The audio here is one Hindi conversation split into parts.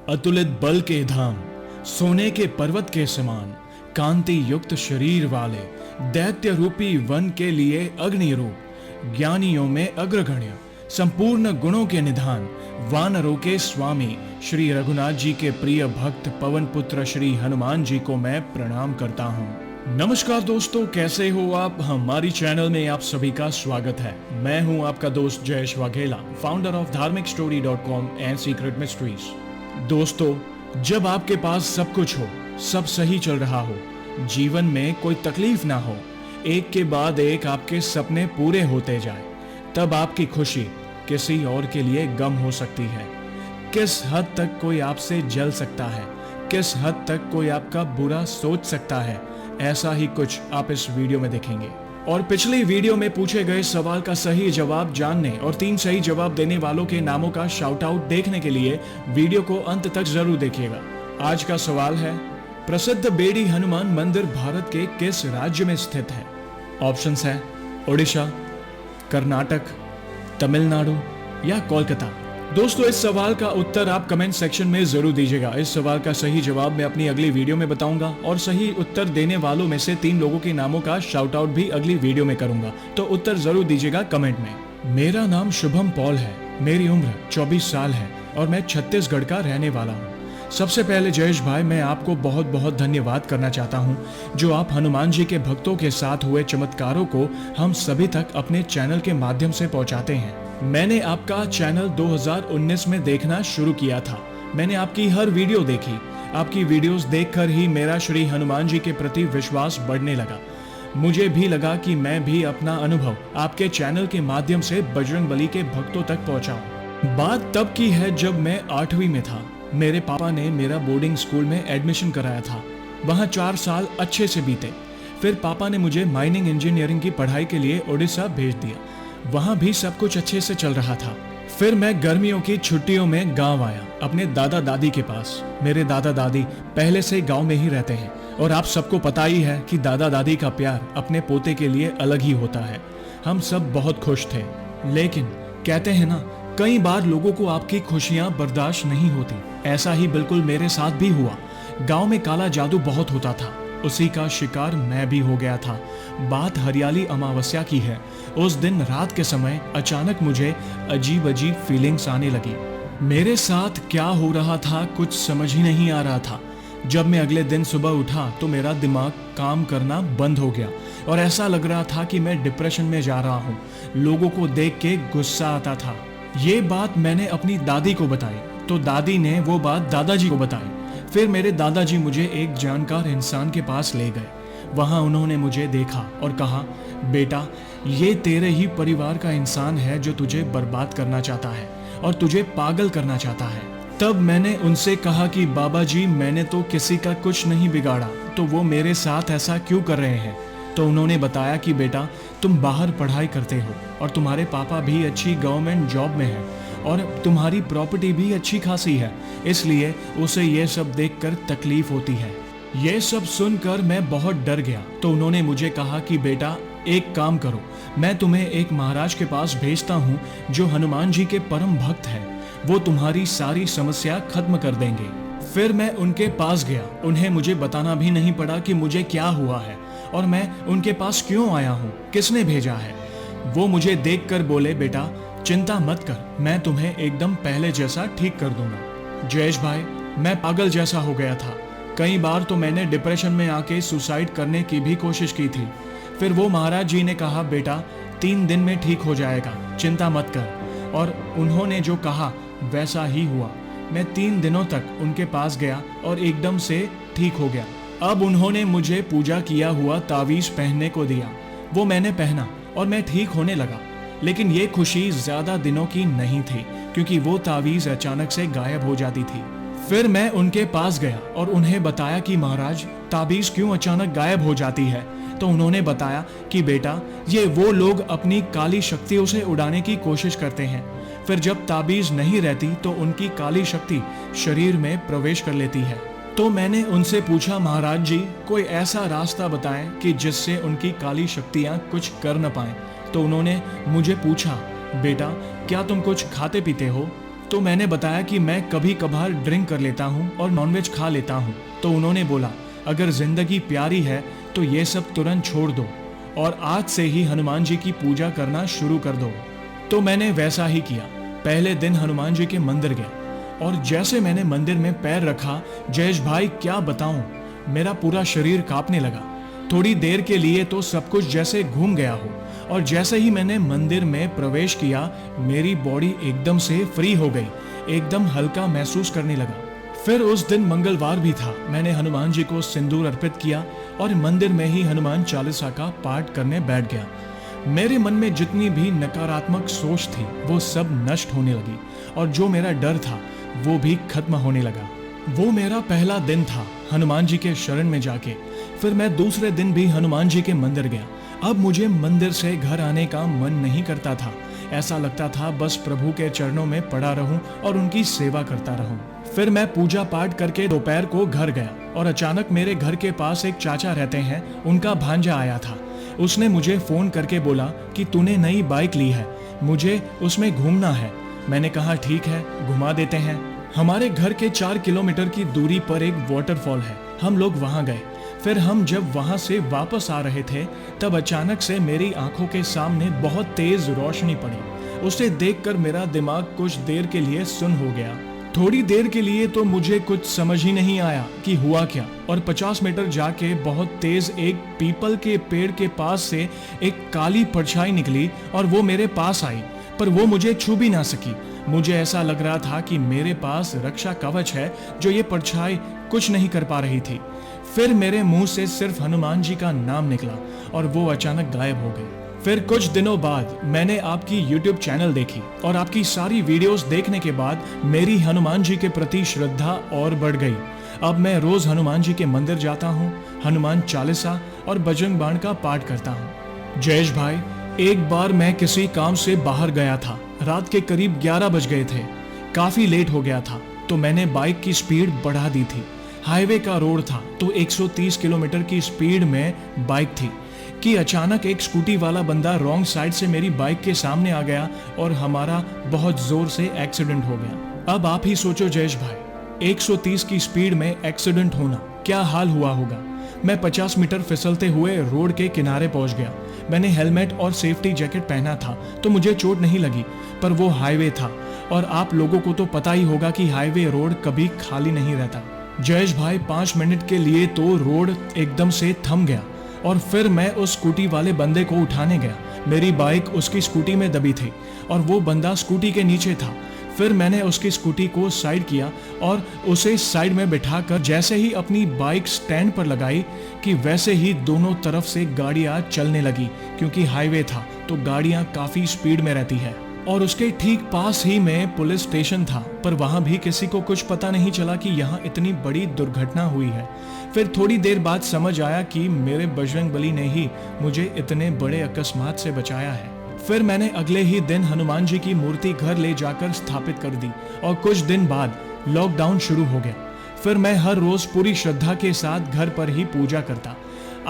अतुलित बल के धाम, सोने के पर्वत के समान, कांति युक्त शरीर वाले, दैत्य रूपी वन के लिए अग्नि रूप, ज्ञानियों में अग्रगण्य, संपूर्ण गुणों के निधान, वानरों के स्वामी श्री रघुनाथ जी के प्रिय भक्त पवन पुत्र श्री हनुमान जी को मैं प्रणाम करता हूँ। नमस्कार दोस्तों, कैसे हो आप? हमारी चैनल में आप सभी का स्वागत है। मैं हूँ आपका दोस्त जयेश वाघेला, फाउंडर ऑफ धार्मिकस्टोरी.com एंड सीक्रेट मिस्ट्रीज। दोस्तों, जब आपके पास सब कुछ हो, सब सही चल रहा हो, जीवन में कोई तकलीफ ना हो, एक के बाद एक आपके सपने पूरे होते जाए, तब आपकी खुशी किसी और के लिए गम हो सकती है। किस हद तक कोई आपसे जल सकता है, किस हद तक कोई आपका बुरा सोच सकता है, ऐसा ही कुछ आप इस वीडियो में देखेंगे। और पिछली वीडियो में पूछे गए सवाल का सही जवाब जानने और 3 सही जवाब देने वालों के नामों का शाउट आउट देखने के लिए वीडियो को अंत तक जरूर देखिएगा। आज का सवाल है, प्रसिद्ध बेड़ी हनुमान मंदिर भारत के किस राज्य में स्थित है? ऑप्शंस है ओडिशा, कर्नाटक, तमिलनाडु या कोलकाता। दोस्तों, इस सवाल का उत्तर आप कमेंट सेक्शन में जरूर दीजिएगा। इस सवाल का सही जवाब मैं अपनी अगली वीडियो में बताऊंगा और सही उत्तर देने वालों में से 3 लोगों के नामों का शाउट आउट भी अगली वीडियो में करूंगा, तो उत्तर जरूर दीजिएगा कमेंट में। मेरा नाम शुभम पॉल है, मेरी उम्र 24 साल है और मैं छत्तीसगढ़ का रहने वाला हूँ। सबसे पहले जयेश भाई, मैं आपको बहुत बहुत धन्यवाद करना चाहता हूँ जो आप हनुमान जी के भक्तों के साथ हुए चमत्कारों को हम सभी तक अपने चैनल के माध्यम से पहुँचाते हैं। मैंने आपका चैनल 2019 में देखना शुरू किया था। मैंने आपकी हर वीडियो देखी। आपकी वीडियोस देखकर ही मेरा श्री हनुमान जी के प्रति विश्वास बढ़ने लगा। मुझे भी लगा कि मैं भी अपना अनुभव आपके चैनल के माध्यम से बजरंगबली के भक्तों तक पहुंचाऊं। बात तब की है जब मैं 8वीं में था। मेरे पापा ने मेरा बोर्डिंग स्कूल में एडमिशन कराया था। वहाँ 4 साल अच्छे से बीते। फिर पापा ने मुझे माइनिंग इंजीनियरिंग की पढ़ाई के लिए उड़ीसा भेज दिया। वहाँ भी सब कुछ अच्छे से चल रहा था। फिर मैं गर्मियों की छुट्टियों में गांव आया अपने दादा दादी के पास। मेरे दादा दादी पहले से गांव में ही रहते हैं और आप सबको पता ही है कि दादा दादी का प्यार अपने पोते के लिए अलग ही होता है। हम सब बहुत खुश थे, लेकिन कहते हैं ना, कई बार लोगों को आपकी खुशियां बर्दाश्त नहीं होती। ऐसा ही बिल्कुल मेरे साथ भी हुआ। गाँव में काला जादू बहुत होता था, उसी का शिकार मैं भी हो गया था। बात हरियाली अमावस्या की है। उस दिन रात के समय अचानक मुझे अजीब अजीब फीलिंग्स आने लगी। मेरे साथ क्या हो रहा था कुछ समझ ही नहीं आ रहा था। जब मैं अगले दिन सुबह उठा तो मेरा दिमाग काम करना बंद हो गया और ऐसा लग रहा था कि मैं डिप्रेशन में जा रहा हूँ। लोगों को देख के गुस्सा आता था। ये बात मैंने अपनी दादी को बताई तो दादी ने वो बात दादाजी को बताई। फिर मेरे दादाजी मुझे एक जानकार इंसान के पास ले गए। वहाँ उन्होंने मुझे देखा और कहा, बेटा, ये तेरे ही परिवार का इंसान है जो तुझे बर्बाद करना चाहता है और तुझे पागल करना चाहता है। तब मैंने उनसे कहा कि बाबा जी, मैंने तो किसी का कुछ नहीं बिगाड़ा, तो वो मेरे साथ ऐसा क्यों कर रहे हैं? तो उन्होंने बताया कि बेटा, तुम बाहर पढ़ाई करते हो और तुम्हारे पापा भी अच्छी गवर्नमेंट जॉब में हैं और तुम्हारी प्रॉपर्टी भी अच्छी खासी है, इसलिए उसे ये सब देखकर तकलीफ होती है। ये सब सुनकर मैं बहुत डर गया। तो उन्होंने मुझे कहा कि बेटा, एक काम करो, मैं तुम्हें एक महाराज के पास भेजता हूँ जो हनुमान जी के परम भक्त हैं। वो तुम्हारी सारी समस्या खत्म कर देंगे। फिर मैं उनके पास गया। उन्हें मुझे बताना भी नहीं पड़ा कि मुझे क्या हुआ है और मैं उनके पास क्यों आया हूँ, किसने भेजा है। वो मुझे देखकर बोले, बेटा, चिंता मत कर, मैं तुम्हें एकदम पहले जैसा ठीक कर दूंगा। जयेश भाई, मैं पागल जैसा हो गया था। कई बार तो मैंने डिप्रेशन में आके सुसाइड करने की भी कोशिश की थी। फिर वो महाराज जी ने कहा, बेटा, 3 दिन में ठीक हो जाएगा, चिंता मत कर। और उन्होंने जो कहा वैसा ही हुआ। मैं 3 दिनों तक उनके पास गया और एकदम से ठीक हो गया। अब उन्होंने मुझे पूजा किया हुआ तावीज पहनने को दिया। वो मैंने पहना और मैं ठीक होने लगा। लेकिन ये खुशी ज्यादा दिनों की नहीं थी, क्योंकि वो तावीज अचानक से गायब हो जाती थी। फिर मैं उनके पास गया और उन्हें बताया कि महाराज, ताबीज क्यों अचानक गायब हो जाती है? तो उन्होंने बताया कि बेटा, ये वो लोग अपनी काली शक्तियों से उड़ाने की कोशिश करते हैं। फिर जब ताबीज नहीं रहती तो उनकी काली शक्ति शरीर में प्रवेश कर लेती है। तो मैंने उनसे पूछा, महाराज जी, कोई ऐसा रास्ता बताएं कि जिससे उनकी काली शक्तियां कुछ कर न पाएं। तो उन्होंने मुझे पूछा, बेटा, क्या तुम कुछ खाते पीते हो? तो मैंने बताया कि मैं कभी कभार ड्रिंक कर लेता हूँ और नॉनवेज खा लेता हूँ। तो उन्होंने बोला, अगर जिंदगी प्यारी है तो ये सब तुरंत छोड़ दो और आज से ही हनुमान जी की पूजा करना शुरू कर दो। तो मैंने वैसा ही किया। पहले दिन हनुमान जी के मंदिर गया और जैसे मैंने मंदिर में पैर रखा, जयेश भाई क्या बताऊं, मेरा पूरा शरीर कांपने लगा। थोड़ी देर के लिए तो सब कुछ जैसे घूम गया हो, और जैसे ही मैंने मंदिर में प्रवेश किया, मेरी बॉडी एकदम से फ्री हो गई, एकदम हल्का महसूस करने लगा। फिर उस दिन मंगलवार भी था। मैंने हनुमान जी को सिंदूर अर्पित किया और मंदिर में ही हनुमान चालीसा का पाठ करने बैठ गया। मेरे मन में जितनी भी नकारात्मक सोच थी वो सब नष्ट होने लगी और जो मेरा डर था वो भी खत्म होने लगा। वो मेरा पहला दिन था हनुमान जी के शरण में जाके। फिर मैं दूसरे दिन भी हनुमान जी के मंदिर गया। अब मुझे मंदिर से घर आने का मन नहीं करता था। ऐसा लगता था बस प्रभु के चरणों में पड़ा रहूं और उनकी सेवा करता रहूं। फिर मैं पूजा पाठ करके दोपहर को घर गया और अचानक मेरे घर के पास एक चाचा रहते हैं, उनका भांजा आया था। उसने मुझे फोन करके बोला कि तूने नई बाइक ली है, मुझे उसमें घूमना है। मैंने कहा ठीक है, घुमा देते हैं। हमारे घर के 4 किलोमीटर की दूरी पर एक वाटरफॉल है, हम लोग वहां गए। फिर हम जब वहां से वापस आ रहे थे तब अचानक से मेरी आंखों के सामने बहुत तेज रोशनी पड़ी। उसे देखकर मेरा दिमाग कुछ देर के लिए सुन्न हो गया। थोड़ी देर के लिए तो मुझे कुछ समझ ही नहीं आया कि हुआ क्या, और 50 मीटर जाके बहुत तेज एक पीपल के पेड़ के पास से एक काली परछाई निकली और वो मेरे पास आई, पर वो मुझे छू भी ना सकी। मुझे ऐसा लग रहा था कि मेरे पास रक्षा कवच है जो ये परछाई कुछ नहीं कर पा रही थी। फिर मेरे मुंह से सिर्फ हनुमान जी का नाम निकला और वो अचानक गायब हो गए। फिर कुछ दिनों बाद मैंने आपकी YouTube चैनल देखी और आपकी सारी वीडियोस देखने के बाद मेरी हनुमान जी के प्रति श्रद्धा और बढ़ गई। अब मैं रोज हनुमान जी के मंदिर जाता हूँ, हनुमान चालीसा और बजरंग बाण का पाठ करता हूँ। जयेश भाई, एक बार मैं किसी काम से बाहर गया था। रात के करीब 11 बज गए थे, काफी लेट हो गया था, तो मैंने बाइक की स्पीड बढ़ा दी थी। हाईवे का रोड था तो 130 किलोमीटर की स्पीड में बाइक थी कि अचानक एक स्कूटी वाला बंदा रॉन्ग साइड से मेरी बाइक के सामने आ गया और हमारा बहुत जोर से एक्सीडेंट हो गया। अब आप ही सोचो जयेश भाई, 130 की स्पीड में एक्सीडेंट होना, क्या हाल हुआ होगा। मैं 50 मीटर फिसलते हुए रोड के किनारे पहुंच गया। मैंने हेलमेट और सेफ्टी जैकेट पहना था तो मुझे चोट नहीं लगी, पर वो हाईवे था और आप लोगों को तो पता ही होगा कि हाईवे रोड कभी खाली नहीं रहता। जयेश भाई, 5 मिनट के लिए तो रोड एकदम से थम गया और फिर मैं उस स्कूटी वाले बंदे को उठाने गया। मेरी बाइक उसकी स्कूटी में दबी थी और वो बंदा स्कूटी के नीचे था। फिर मैंने उसकी स्कूटी को साइड किया और उसे साइड में बिठाकर जैसे ही अपनी बाइक स्टैंड पर लगाई कि वैसे ही दोनों तरफ से गाड़ियां चलने लगी, क्योंकि हाईवे था तो गाड़ियां काफी स्पीड में रहती है। और उसके ठीक पास ही में पुलिस स्टेशन था, पर वहां भी किसी को कुछ पता नहीं चला कि यहाँ इतनी बड़ी दुर्घटना हुई है। फिर थोड़ी देर बाद समझ आया कि मेरे बजरंगबली ने ही मुझे इतने बड़े अकस्मात से बचाया है। फिर मैंने अगले ही दिन हनुमान जी की मूर्ति घर ले जाकर स्थापित कर दी और कुछ दिन बाद लॉकडाउन शुरू हो गया। फिर मैं हर रोज पूरी श्रद्धा के साथ घर पर ही पूजा करता।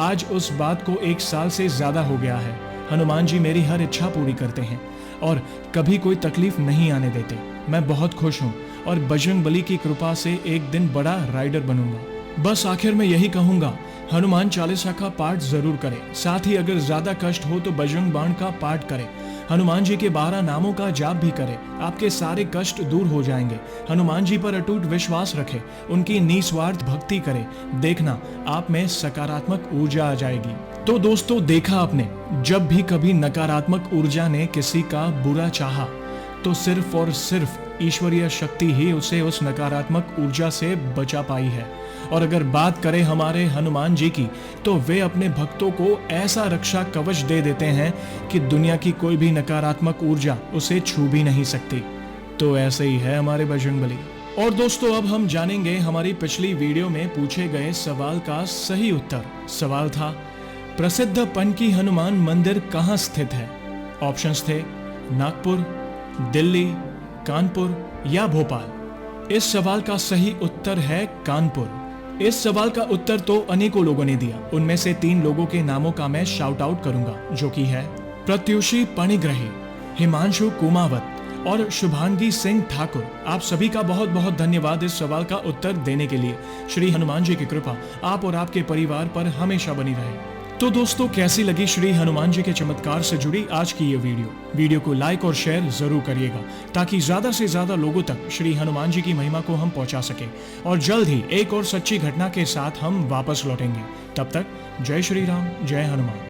आज उस बात को 1 साल से ज्यादा हो गया है। हनुमान जी मेरी हर इच्छा पूरी करते हैं और कभी कोई तकलीफ नहीं आने देते। मैं बहुत खुश हूँ और बजरंगबली की कृपा से एक दिन बड़ा राइडर बनूंगा। बस आखिर में यही कहूंगा, हनुमान चालीसा का पाठ जरूर करें। साथ ही अगर ज्यादा कष्ट हो तो बजरंग बाण का पाठ करें। हनुमान जी के 12 नामों का जाप भी करें, आपके सारे कष्ट दूर हो जाएंगे। हनुमान जी पर अटूट विश्वास रखें, उनकी निस्वार्थ भक्ति करें। देखना आप में सकारात्मक ऊर्जा आ जाएगी। तो दोस्तों, देखा आपने, जब भी कभी नकारात्मक ऊर्जा ने किसी का बुरा चाहा तो सिर्फ और सिर्फ ईश्वरीय शक्ति ही उसे उस नकारात्मक ऊर्जा से बचा पाई है। और अगर बात करें हमारे हनुमान जी की, तो वे अपने भक्तों को ऐसा रक्षा कवच दे देते हैं कि दुनिया की कोई भी नकारात्मक ऊर्जा उसे छू भी नहीं सकती। तो ऐसे ही है हमारे बजरंगबली। और दोस्तों, अब हम जानेंगे हमारी पिछली वीडियो में पूछे गए सवाल का सही उत्तर। सवाल था, प्रसिद्ध पनकी हनुमान मंदिर कहाँ स्थित है? ऑप्शंस थे नागपुर, दिल्ली, कानपुर या भोपाल। इस सवाल का सही उत्तर है कानपुर। इस सवाल का उत्तर तो अनेकों लोगों ने दिया। उनमें से 3 लोगों के नामों का मैं शाउट आउट करूंगा, जो कि है प्रत्युषी पणिग्रही, हिमांशु कुमावत और शुभांगी सिंह ठाकुर, आप सभी का बहुत बहुत धन्यवाद इस सवाल का उत्तर देने के लिए। श्री हनुमान जी की कृपा आप और आपके परिवार पर हमेशा बनी रहे। तो दोस्तों, कैसी लगी श्री हनुमान जी के चमत्कार से जुड़ी आज की ये वीडियो को लाइक और शेयर जरूर करिएगा, ताकि ज्यादा से ज्यादा लोगों तक श्री हनुमान जी की महिमा को हम पहुंचा सके। और जल्द ही एक और सच्ची घटना के साथ हम वापस लौटेंगे। तब तक जय श्री राम, जय हनुमान।